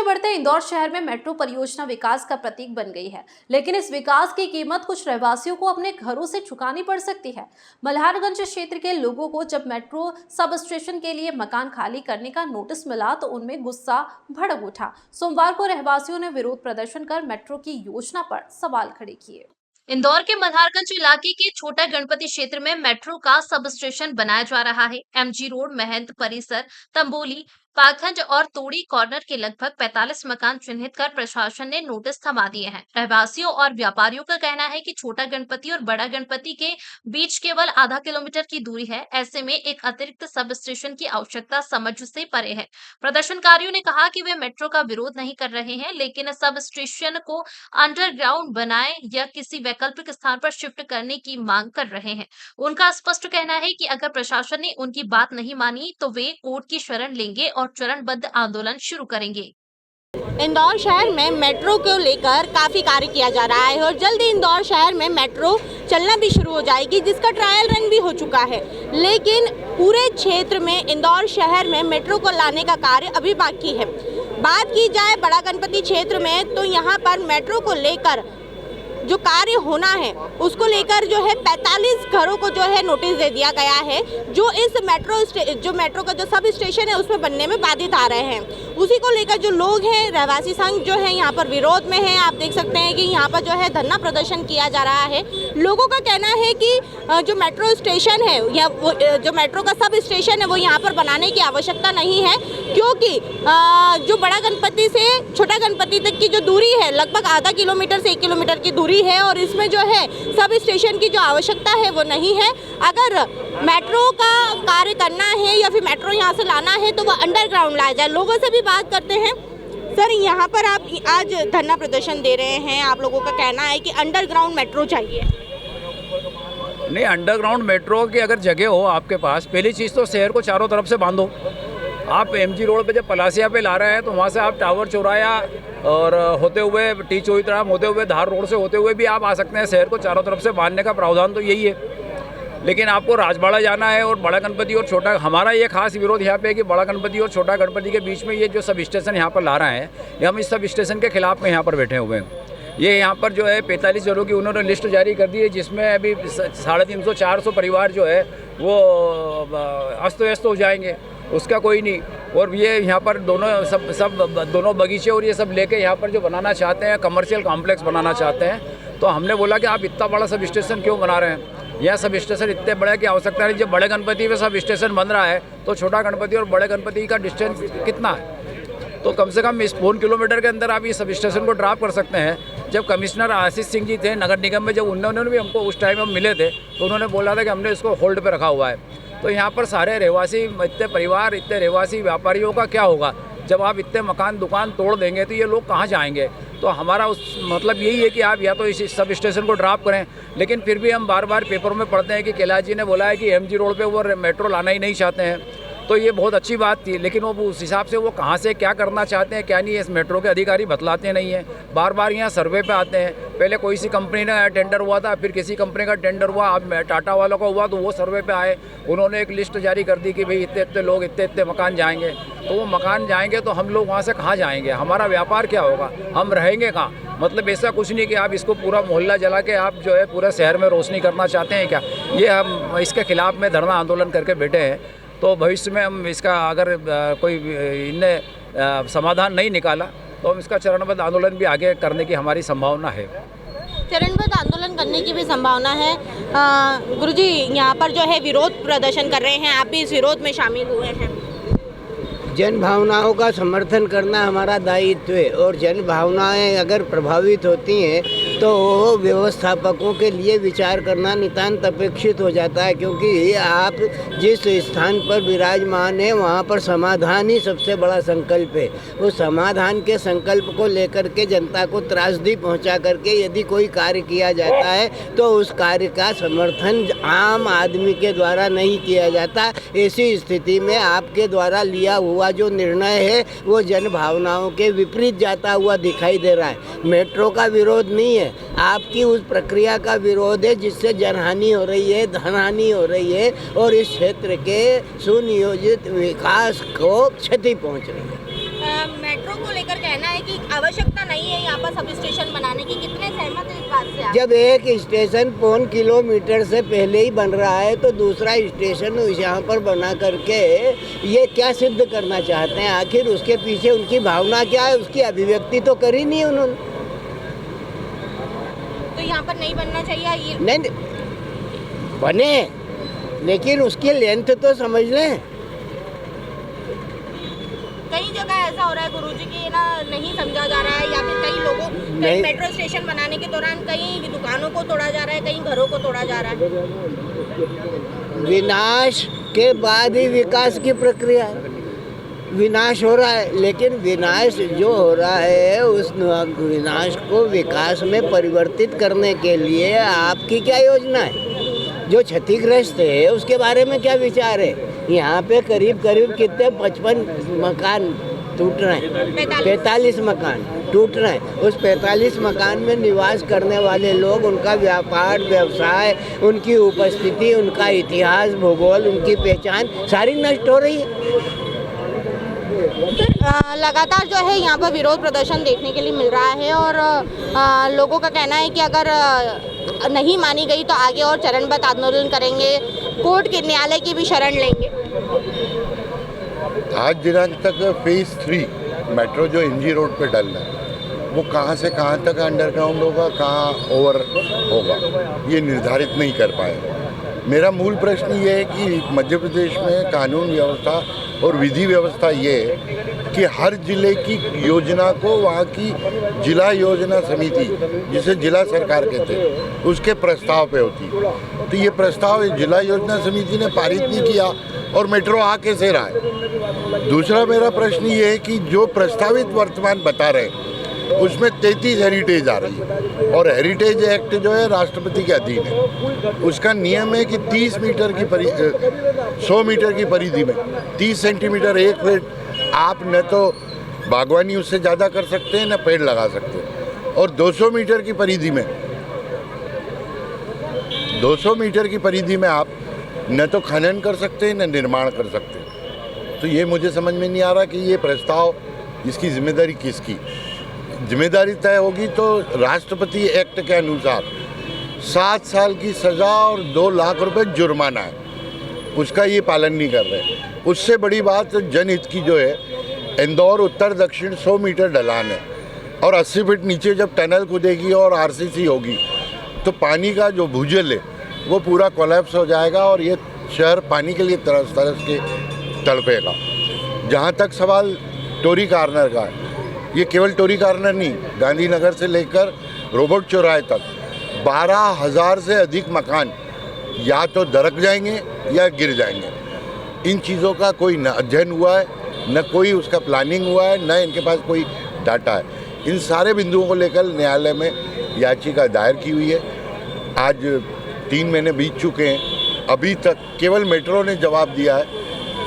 बढ़ते बढ़ते इंदौर शहर में मेट्रो परियोजना विकास का प्रतीक बन गई है, लेकिन इस विकास की कीमत कुछ रहवासियों को अपने घरों से चुकानी पड़ सकती है। मल्हारगंज क्षेत्र के लोगों को जब मेट्रो सब स्टेशन के लिए मकान खाली करने का नोटिस मिला तो उनमें गुस्सा भड़क उठा। सोमवार को रहवासियों ने विरोध प्रदर्शन कर मेट्रो की योजना पर सवाल खड़े किए। इंदौर के मल्हारगंज इलाके के छोटा गणपति क्षेत्र में मेट्रो का सब स्टेशन बनाया जा रहा है। एमजी रोड, महंत परिसर, तंबोली, पाखंज और तोड़ी कॉर्नर के लगभग 45 मकान चिन्हित कर प्रशासन ने नोटिस थमा दिए हैं। रहवासियों और व्यापारियों का कहना है कि छोटा गणपति और बड़ा गणपति के बीच केवल आधा किलोमीटर की दूरी है। ऐसे में एक अतिरिक्त सब स्टेशन की आवश्यकता समझ से परे है। प्रदर्शनकारियों ने कहा कि वे मेट्रो का विरोध नहीं कर रहे हैं, लेकिन सब स्टेशन को अंडरग्राउंड बनाए या किसी वैकल्पिक स्थान पर शिफ्ट करने की मांग कर रहे हैं। उनका स्पष्ट कहना है कि अगर प्रशासन ने उनकी बात नहीं मानी तो वे कोर्ट की शरण लेंगे और चरणबद्ध आंदोलन शुरू करेंगे। इंदौर शहर में मेट्रो को लेकर काफ़ी कार्य किया जा रहा है और जल्द ही इंदौर शहर में मेट्रो चलना भी शुरू हो जाएगी, जिसका ट्रायल रन भी हो चुका है। लेकिन पूरे क्षेत्र में इंदौर शहर में मेट्रो को लाने का कार्य अभी बाकी है। बात की जाए बड़ा गणपति क्षेत्र में तो यहाँ पर मेट्रो को लेकर जो कार्य होना है उसको लेकर जो है 45 घरों को जो है नोटिस दे दिया गया है, जो इस मेट्रो का जो सब स्टेशन है उसमें बनने में बाधित आ रहे हैं। उसी को लेकर जो लोग हैं, रहवासी संघ जो है यहाँ पर विरोध में है। आप देख सकते हैं कि यहाँ पर जो है धरना प्रदर्शन किया जा रहा है। लोगों का कहना है कि जो मेट्रो स्टेशन है या जो मेट्रो का सब स्टेशन है वो यहाँ पर बनाने की आवश्यकता नहीं है, क्योंकि जो बड़ा गणपति से छोटा गणपति तक की जो दूरी है लगभग आधा किलोमीटर से 1 किलोमीटर की दूरी है और इसमें जो है सब स्टेशन की जो आवश्यकता है वो नहीं है। अगर मेट्रो का कार्य करना है या फिर मेट्रो यहाँ से लाना है तो वो अंडरग्राउंड लाया जाए। लोगों से भी बात करते हैं। सर, यहाँ पर आप आज धरना प्रदर्शन दे रहे हैं, आप लोगों का कहना है कि अंडरग्राउंड मेट्रो चाहिए। नहीं, अंडरग्राउंड मेट्रो की अगर जगह हो आपके पास, पहली चीज़ तो शहर को चारों तरफ से बांधो। आप एमजी रोड पे जब पलासिया पे ला रहे हैं तो वहाँ से आप टावर चौराया और होते हुए टी चौराहा होते हुए धार रोड से होते हुए भी आप आ सकते हैं। शहर को चारों तरफ से बांधने का प्रावधान तो यही है। लेकिन आपको राजबाड़ा जाना है और बड़ा गणपति और छोटा, हमारा ये खास विरोध यहाँ पे है कि बड़ा गणपति और छोटा गणपति के बीच में ये जो सब स्टेशन यहाँ पर ला रहे हैं, ये हम इस सब स्टेशन के खिलाफ में यहाँ पर बैठे हुए हैं। ये यहाँ पर जो है 45 जगहों की उन्होंने लिस्ट जारी कर दी है, जिसमें अभी 350-400 परिवार जो है वो अस्त व्यस्त हो जाएंगे, उसका कोई नहीं। और ये यहाँ पर दोनों बगीचे और ये सब लेके यहाँ पर जो बनाना चाहते हैं, कमर्शियल कॉम्प्लेक्स बनाना चाहते हैं। तो हमने बोला कि आप इतना बड़ा सब स्टेशन क्यों बना रहे हैं? यह सब स्टेशन इतने बड़े की आवश्यकता नहीं। जब बड़े गणपति में सब स्टेशन बन रहा है तो छोटा गणपति और बड़े गणपति का डिस्टेंस कितना है? तो कम से कम इस 4 किलोमीटर के अंदर आप इस सब स्टेशन को ड्रॉप कर सकते हैं। जब कमिश्नर आशीष सिंह जी थे नगर निगम में, जब उन्होंने भी हमको उस टाइम हम मिले थे तो उन्होंने बोला था कि हमने इसको होल्ड पे रखा हुआ है। तो यहाँ पर सारे रहवासी, इतने परिवार, इतने रहवासी व्यापारियों का क्या होगा? जब आप इतने मकान दुकान तोड़ देंगे तो ये लोग कहाँ जाएंगे? तो हमारा उस मतलब यही है कि आप या तो इस सब स्टेशन को ड्रॉप करें। लेकिन फिर भी हम बार बार पेपरों में पढ़ते हैं कि कैलाश जी ने बोला है कि एमजी रोड पे वो मेट्रो लाना ही नहीं चाहते हैं। तो ये बहुत अच्छी बात थी, लेकिन वो उस हिसाब से वो कहाँ से क्या करना चाहते हैं क्या नहीं है, इस मेट्रो के अधिकारी बतलाते नहीं हैं। बार बार यहाँ सर्वे पे आते हैं। पहले कोई सी कंपनी का टेंडर हुआ था, फिर किसी कंपनी का टेंडर हुआ, अब टाटा वालों का हुआ तो वो सर्वे पे आए। उन्होंने एक लिस्ट जारी कर दी कि भाई इतने इतने लोग इतने मकान जाएंगे। तो वो मकान जाएंगे तो हम लोग वहाँ से कहाँ जाएंगे? हमारा व्यापार क्या होगा? हम रहेंगे कहाँ? मतलब ऐसा कुछ नहीं कि आप इसको पूरा मोहल्ला जला के आप जो है पूरा शहर में रोशनी करना चाहते हैं क्या? ये हम इसके खिलाफ में धरना आंदोलन करके बैठे हैं। तो भविष्य में हम इसका अगर कोई इनने समाधान नहीं निकाला तो हम इसका चरणबद्ध आंदोलन भी आगे करने की हमारी संभावना है। चरणबद्ध आंदोलन करने की भी संभावना है। गुरुजी, यहाँ पर जो है विरोध प्रदर्शन कर रहे हैं, आप भी इस विरोध में शामिल हुए हैं। जन भावनाओं का समर्थन करना हमारा दायित्व है और जन भावनाएं अगर प्रभावित होती हैं तो व्यवस्थापकों के लिए विचार करना नितांत अपेक्षित हो जाता है, क्योंकि आप जिस स्थान पर विराजमान हैं वहाँ पर समाधान ही सबसे बड़ा संकल्प है। वो समाधान के संकल्प को लेकर के जनता को त्रासदी पहुँचा करके यदि कोई कार्य किया जाता है तो उस कार्य का समर्थन आम आदमी के द्वारा नहीं किया जाता। ऐसी स्थिति में आपके द्वारा लिया हुआ जो निर्णय है वो जन भावनाओं के विपरीत जाता हुआ दिखाई दे रहा है। मेट्रो का विरोध नहीं है, आपकी उस प्रक्रिया का विरोध है जिससे जनहानि हो रही है, धनहानि हो रही है और इस क्षेत्र के सुनियोजित विकास को क्षति पहुंच रही है। मेट्रो को लेकर कहना है कि आवश्यकता नहीं है यहाँ पर सब स्टेशन बनाने की, कितने सहमत है इस बात से आप? जब एक स्टेशन 5 किलोमीटर से पहले ही बन रहा है तो दूसरा स्टेशन यहाँ पर बना करके ये क्या सिद्ध करना चाहते हैं? आखिर उसके पीछे उनकी भावना क्या है, उसकी अभिव्यक्ति तो करी नहीं उन्होंने। तो यहाँ पर नहीं बनना चाहिए ये? नहीं बने, लेकिन उसकी लेंथ तो समझ लें। कई जगह ऐसा हो रहा है गुरुजी की ना नहीं समझा जा रहा है, या फिर कई लोगों कई मेट्रो स्टेशन बनाने के दौरान कई दुकानों को तोड़ा जा रहा है, कई घरों को तोड़ा जा रहा है। विनाश के बाद ही विकास की प्रक्रिया है। विनाश हो रहा है, लेकिन विनाश जो हो रहा है उस विनाश को विकास में परिवर्तित करने के लिए आपकी क्या योजना है? जो क्षतिग्रस्त है उसके बारे में क्या विचार है? यहाँ पे करीब करीब कितने 55 मकान टूट रहे हैं, 45 मकान टूट रहे हैं। उस 45 मकान में निवास करने वाले लोग, उनका व्यापार व्यवसाय, उनकी उपस्थिति, उनका इतिहास, भूगोल, उनकी पहचान सारी नष्ट हो रही है। लगातार जो है यहाँ पर विरोध प्रदर्शन देखने के लिए मिल रहा है, और लोगों का कहना है कि अगर नहीं मानी गई तो आगे और चरणबद्ध आंदोलन करेंगे, कोर्ट के न्यायालय की भी शरण लेंगे। आज दिनांक तक फेज़ 3 मेट्रो जो एमजी रोड पे डल रहा है वो कहाँ से कहाँ तक अंडरग्राउंड होगा, कहाँ ओवर होगा, ये निर्धारित नहीं कर पाए। मेरा मूल प्रश्न ये है कि मध्य प्रदेश में कानून व्यवस्था और विधि व्यवस्था ये है कि हर जिले की योजना को वहाँ की जिला योजना समिति, जिसे जिला सरकार कहते हैं, उसके प्रस्ताव पे होती है। तो ये प्रस्ताव जिला योजना समिति ने पारित नहीं किया और मेट्रो आ कैसे रहा है? दूसरा मेरा प्रश्न ये है कि जो प्रस्तावित वर्तमान बता रहे हैं उसमें 33 हेरिटेज आ रही है, और हेरिटेज एक्ट जो है राष्ट्रपति के अधीन है। उसका नियम है कि 100 मीटर की परिधि में 30 सेंटीमीटर एक फीट आप न तो बागवानी उससे ज़्यादा कर सकते हैं, न पेड़ लगा सकते हैं। और 200 मीटर की परिधि में 200 मीटर की परिधि में आप न तो खनन कर सकते हैं, न निर्माण कर सकते हैं। तो ये मुझे समझ में नहीं आ रहा कि ये प्रस्ताव, इसकी जिम्मेदारी किसकी? जिम्मेदारी तय होगी तो राष्ट्रपति एक्ट के अनुसार 7 साल की सज़ा और 2 लाख रुपए जुर्माना है, उसका ये पालन नहीं कर रहे। उससे बड़ी बात जनहित की जो है, इंदौर उत्तर दक्षिण 100 मीटर ढलान है, और 80 फीट नीचे जब टनल खुदेगी और आरसीसी होगी तो पानी का जो भूजल है वो पूरा कोलैप्स हो जाएगा, और ये शहर पानी के लिए तरस तरस के तड़पेगा। जहाँ तक सवाल टोरी कार्नर का है, ये केवल टोरी कार्नर नहीं, गांधीनगर से लेकर रोबोट चौराहे तक 12,000 से अधिक मकान या तो दरक जाएंगे या गिर जाएंगे। इन चीज़ों का कोई न अध्ययन हुआ है, न कोई उसका प्लानिंग हुआ है, न इनके पास कोई डाटा है। इन सारे बिंदुओं को लेकर न्यायालय में याचिका दायर की हुई है। आज 3 महीने बीत चुके हैं, अभी तक केवल मेट्रो ने जवाब दिया है,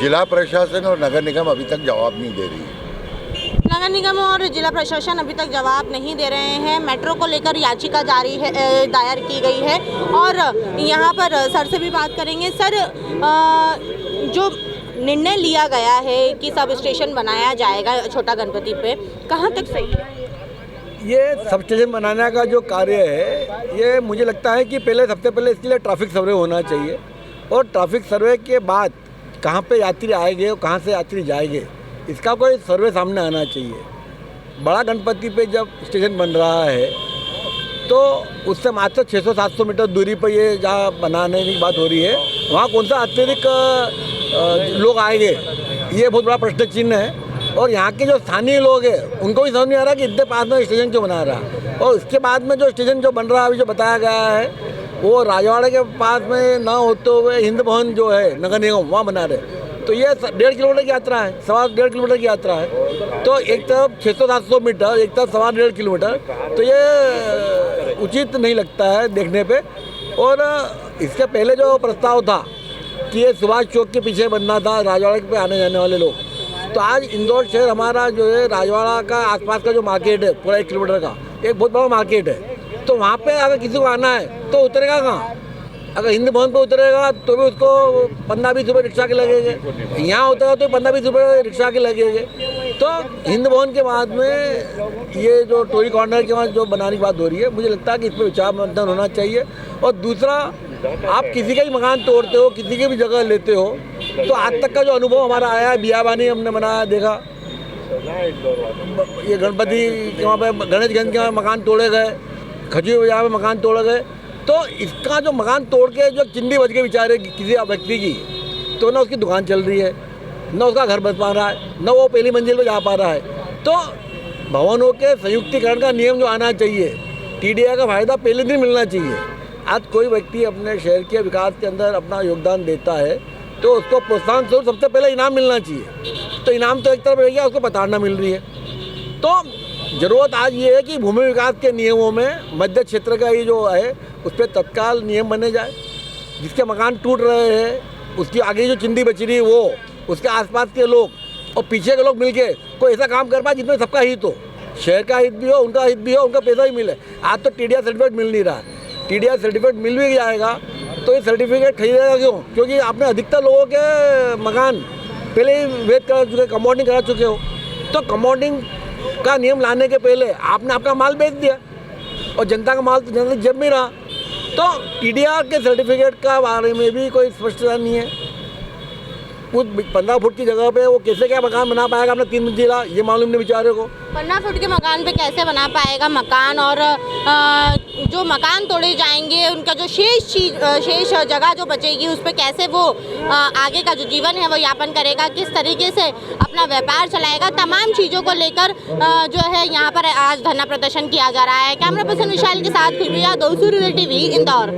जिला प्रशासन और नगर निगम अभी तक जवाब नहीं दे रही है। नगर निगम और जिला प्रशासन अभी तक जवाब नहीं दे रहे हैं। मेट्रो को लेकर याचिका जारी है, दायर की गई है, और यहाँ पर सर से भी बात करेंगे। सर, जो निर्णय लिया गया है कि सब स्टेशन बनाया जाएगा छोटा गणपति पे, कहाँ तक सही है? ये सब स्टेशन बनाने का जो कार्य है, ये मुझे लगता है कि सबसे पहले इसके लिए ट्रैफिक सर्वे होना चाहिए, और ट्रैफिक सर्वे के बाद कहाँ पे यात्री आएंगे और कहाँ से यात्री जाएंगे, इसका कोई सर्वे सामने आना चाहिए। बड़ा गणपति पे जब स्टेशन बन रहा है तो उससे मात्र 600-700 मीटर दूरी पर ये जहाँ बनाने की बात हो रही है, वहाँ कौन सा अत्यधिक लोग आएंगे, ये बहुत बड़ा प्रश्न चिन्ह है। और यहाँ के जो स्थानीय लोग हैं उनको भी समझ नहीं आ रहा कि इतने पास में स्टेशन क्यों बना रहा। और उसके बाद में जो स्टेशन जो बन रहा है, अभी जो बताया गया है, वो राजवाड़ा के पास में ना होते हुए हिंद भवन जो है नगर निगम, वहाँ बना रहे। तो ये 1.5 किलोमीटर की यात्रा है, 1.5 किलोमीटर की यात्रा है। तो एक तरफ 600-700 मीटर, एक तरफ 1.5 किलोमीटर, तो ये उचित नहीं लगता है देखने पे। और इससे पहले जो प्रस्ताव था कि ये सुभाष चौक के पीछे बनना था राजवाड़ा पे आने जाने वाले लोग, तो आज इंदौर शहर हमारा जो है, राजवाड़ा का आसपास का जो मार्केट है पूरा 1 किलोमीटर का, एक बहुत बड़ा मार्केट है। तो वहाँ पे अगर किसी को आना है तो उतरेगा कहाँ? अगर हिंद भवन पे उतरेगा तो भी उसको 15-20 रुपये रिक्शा के लगेंगे, यहाँ उतरेगा तो 15-20 रुपये रिक्शा के लगेंगे। तो हिंद भवन के बाद में ये जो टोरी कॉर्नर के वहाँ जो बनाने की बात हो रही है, मुझे लगता है कि इस पर विचार मंथन होना चाहिए। और दूसरा, आप किसी का भी मकान तोड़ते हो, किसी की भी जगह लेते हो, तो आज तक का जो अनुभव हमारा आया है, बियाबानी हमने बनाया देखा, ये गणपति के वहाँ पे गणेशगंज के वहाँ मकान तोड़े गए, खजूर बाजार में मकान तोड़े गए। तो इसका जो मकान तोड़ के जो चिंदी बच के बेचारे किसी व्यक्ति की, तो ना उसकी दुकान चल रही है, ना उसका घर बच पा रहा है, ना वो पहली मंजिल पे जा पा रहा है। तो भवनों के संयुक्तिकरण का नियम जो आना चाहिए, टीडीए का फ़ायदा पहले दिन मिलना चाहिए। आज कोई व्यक्ति अपने शहर के विकास के अंदर अपना योगदान देता है तो उसको प्रोत्साहन स्वरूप सबसे पहले इनाम मिलना चाहिए। तो इनाम तो एक तरफ रह गया, उसको प्रताड़ना मिल रही है। तो ज़रूरत आज ये है कि भूमि विकास के नियमों में मध्य क्षेत्र का ये जो है उस पर तत्काल नियम बने जाए। जिसके मकान टूट रहे हैं, उसकी आगे जो चिंदी बच रही है वो, उसके आसपास के लोग और पीछे के लोग मिलके कोई ऐसा काम कर पाए जिसमें सबका हित हो, शहर का हित भी हो, उनका हित भी हो, उनका पैसा भी मिले। आज तो टीडीआर सर्टिफिकेट मिल नहीं रहा। टीडीआर सर्टिफिकेट मिल भी जाएगा तो ये सर्टिफिकेट खरीदेगा क्यों? क्योंकि आपने अधिकतर लोगों के मकान पहले ही वेद करा चुके, कंपाउंडिंग करा चुके हो। तो कंपाउंडिंग का नियम लाने के पहले आपने अपना माल बेच दिया और जनता का माल तो जनता जब में रहा। तो टीडीआर के सर्टिफिकेट का बारे में भी कोई स्पष्टता नहीं है। कुछ 15 फुट की जगह पे वो कैसे क्या मकान बना पाएगा अपना 3 मंजिला, ये मालूम नहीं बेचारे को। 15 फुट के मकान पे कैसे बना पाएगा मकान? और जो मकान तोड़े जाएंगे उनका जो शेष जगह जो बचेगी उस पर कैसे वो आगे का जो जीवन है वो यापन करेगा, किस तरीके से अपना व्यापार चलाएगा, तमाम चीज़ों को लेकर जो है यहाँ पर आज धरना प्रदर्शन किया जा रहा है। कैमरा पर्सन विशाल के साथ खुशबू यादव, सूर्योदय टीवी, इंदौर।